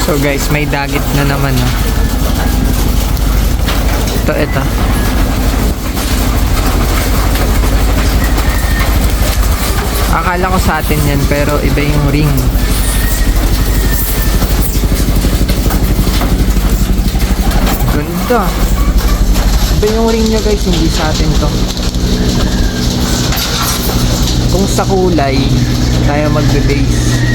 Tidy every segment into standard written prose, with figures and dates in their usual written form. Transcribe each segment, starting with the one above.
So guys, may dagit na naman oh. Ito. Akala ko sa atin yan, pero iba yung ring. Ganda. Iba yung ring niya guys, hindi sa atin to. Kung sa kulay tayo magbe-base,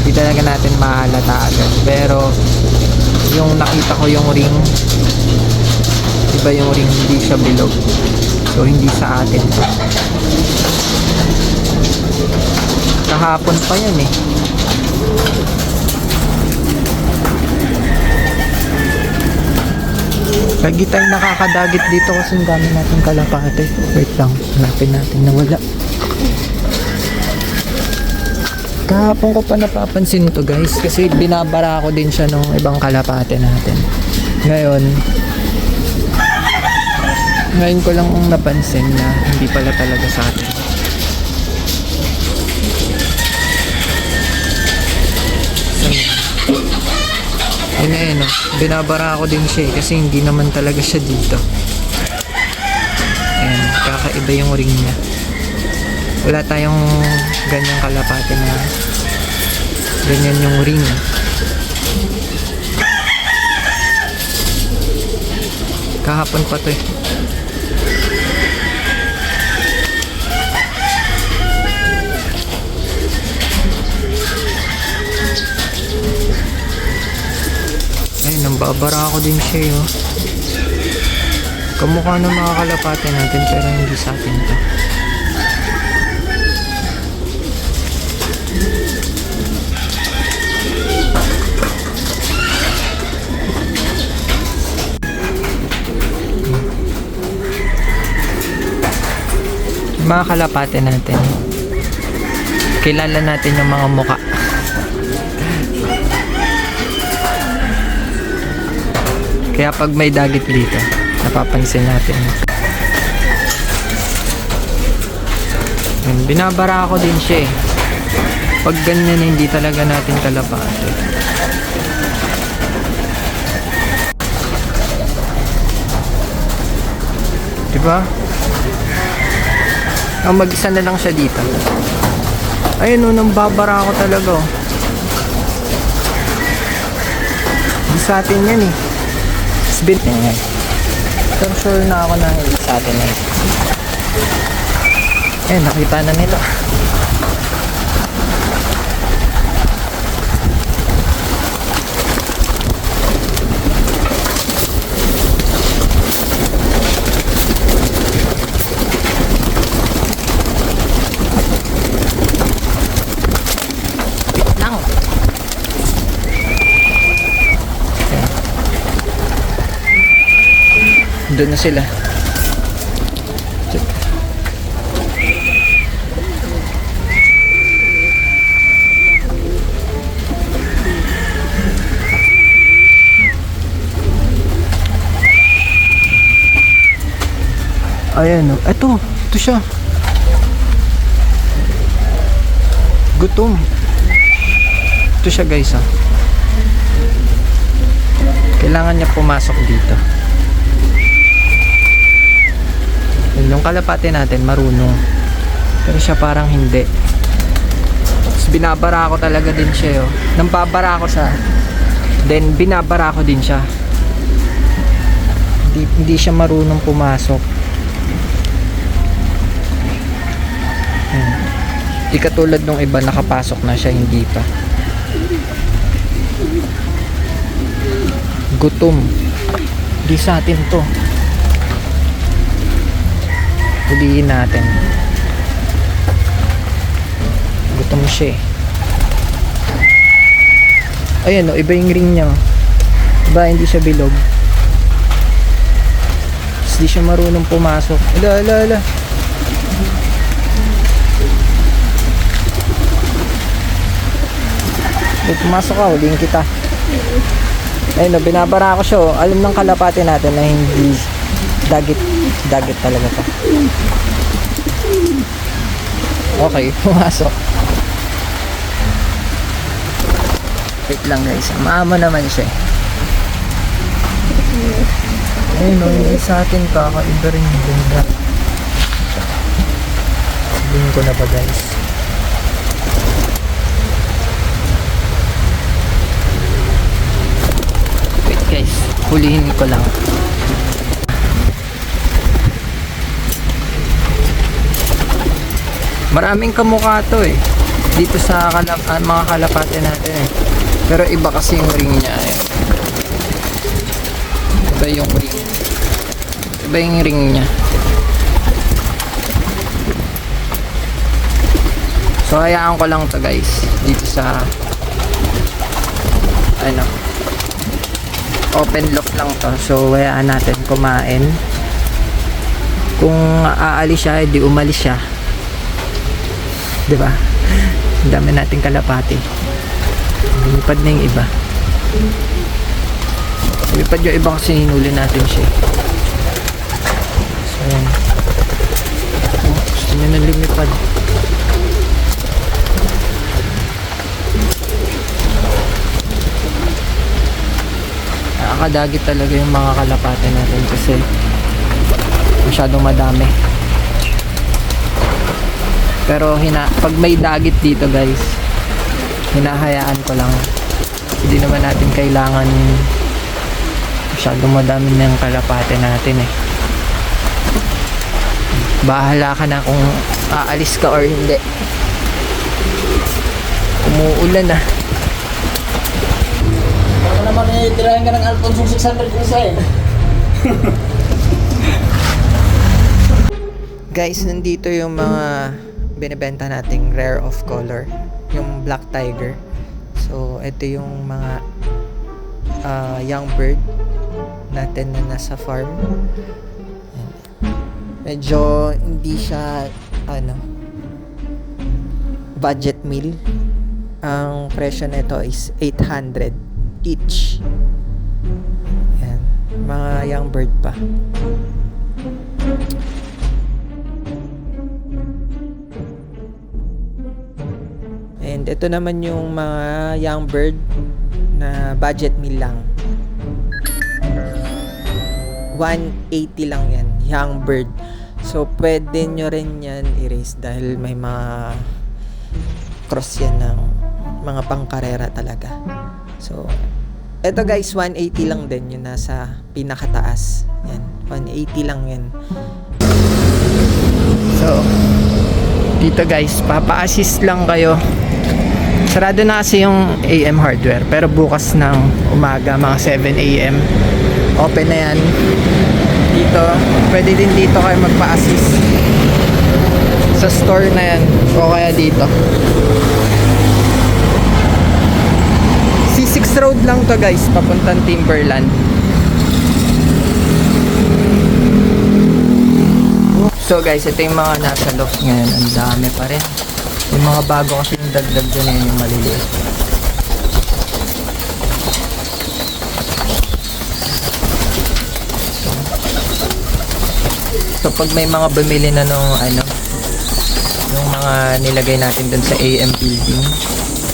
hindi talaga natin mahalata agad. Pero yung nakita ko yung ring, iba yung ring, hindi siya bilog. So hindi sa atin to. Kahapon pa yan eh. Lagi tayo nakakadagit dito kasi ang dami natin kalapate. Wait lang, hanapin natin na wala. Kahapon ko pa napapansin to guys, kasi binabara ko din siya ng ibang kalapate natin. Ngayon ko lang napansin na hindi pala talaga sa atin. Ayun, binabara ko din siya kasi hindi naman talaga siya dito. Ayan, kakaiba yung ring niya. Wala tayong ganyang kalapate na ganyan yung ring. Kahapon pa to eh. Babara ako din siya oh. Kamukha ng mga kalapate natin pero hindi sa atin to. Mga kalapate natin, kilala natin yung mga muka. Kaya pag may dagit dito, napapansin natin. Binabara ko din siya eh. Pag ganyan hindi talaga natin kalapate. Diba? Mag-isa na lang siya dito. Ayun nang babara ko talaga oh. Di sa atin yan eh. Bit niya. So sure na ako na hindi sa atin eh. Nakita na nito. Doon na sila. Ayan o. Ito siya. Gutom. Ito siya guys ah. Kailangan niya pumasok dito. Yung kalapate natin marunong, pero siya parang hindi. Tapos binabara ko talaga din siya oh. Nang babara ko siya, then binabara ko din siya. Hindi siya marunong pumasok. Di katulad nung iba, nakapasok na siya, hindi pa. Gutom. Di sa atin to. Huliin natin. Gutom siya eh. Ayan o, iba yung ring niya. Diba, hindi siya bilog. Hindi siya marunong pumasok. Ala. Pumasok ka, huliin kita. Ayun o, binabara ko siya o. Alam ng kalapate natin na hindi dagit talaga to. Okay, pumasok. Wait lang guys, maamo naman siya. Ayun o, hindi sa atin kakaiba rin yung ganda. Sabihin ko na ba guys? Wait guys, hulihin ko lang. Maraming kamukha to eh. Dito sa mga kalapate natin eh. Pero iba kasi yung ring niya eh. Iba yung ring. Iba yung ring niya. So hayaan ko lang to guys. Dito sa ano, open loop lang to. So hayaan natin kumain. Kung aalis siya, di umalis siya. Diba? Ang dami nating kalapati. Lumipad na yung iba. Lumipad yung iba kasi hinuli natin siya. So, gusto nyo na lumipad. Nakakadagit talaga yung mga kalapati natin kasi masyadong madami. Pero pag may dagit dito guys, hinahayaan ko lang. Hindi naman natin kailangan masyadong madami ng kalapate natin eh. Bahala ka na kung aalis ka or hindi. Umuulan na. Ako naman eh, tirahin ka ng Alfonso 600 isa eh. Guys, nandito yung mga binibenta nating rare of color, yung black tiger. So ito yung mga young bird natin na nasa farm. Medyo hindi siya budget meal. Ang presyo nito is 800 each. Yan, mga young bird pa. And ito naman yung mga young bird na budget meal lang. 180 lang yan, young bird. So pwede nyo rin yan i-raise dahil may mga cross yan ng mga pangkarera talaga. So eto guys, 180 lang din yung nasa pinakataas. Yan, 180 lang yan. So dito guys, papa-assist lang kayo. Sarado na kasi yung AM hardware, pero bukas ng umaga mga 7 AM open na yan. Dito, pwede din dito kayo magpa-assist sa store na yan o kaya dito. C6 road lang to guys, papuntang Timberland. So guys, ito yung mga nasa loft ngayon. Ang dami pa rin. Yung mga bago kasi yung dagdag dyan yun, yung maliliit. So pag may mga bumili na nung yung mga nilagay natin dun sa AM building,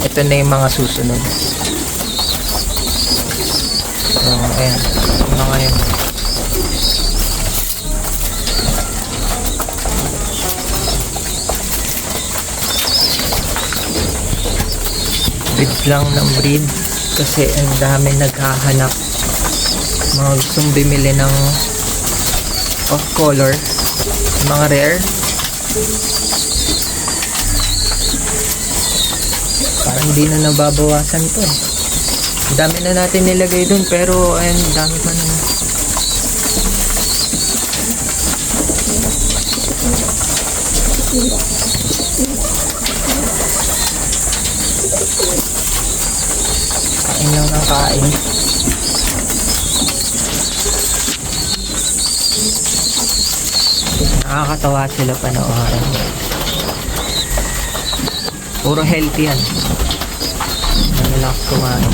ito na yung mga susunod. So ayan, mga yun. Breed lang ng breed kasi ang dami naghahanap, mga gustong bimili ng off color, mga rare. Parang hindi na nababawasan to eh. Ang dami na natin nilagay dun pero ayun, dami pa naman. Kain lang ng kain. Nakakatawa sila panoorin. Puro healthy yan. Relax kumain.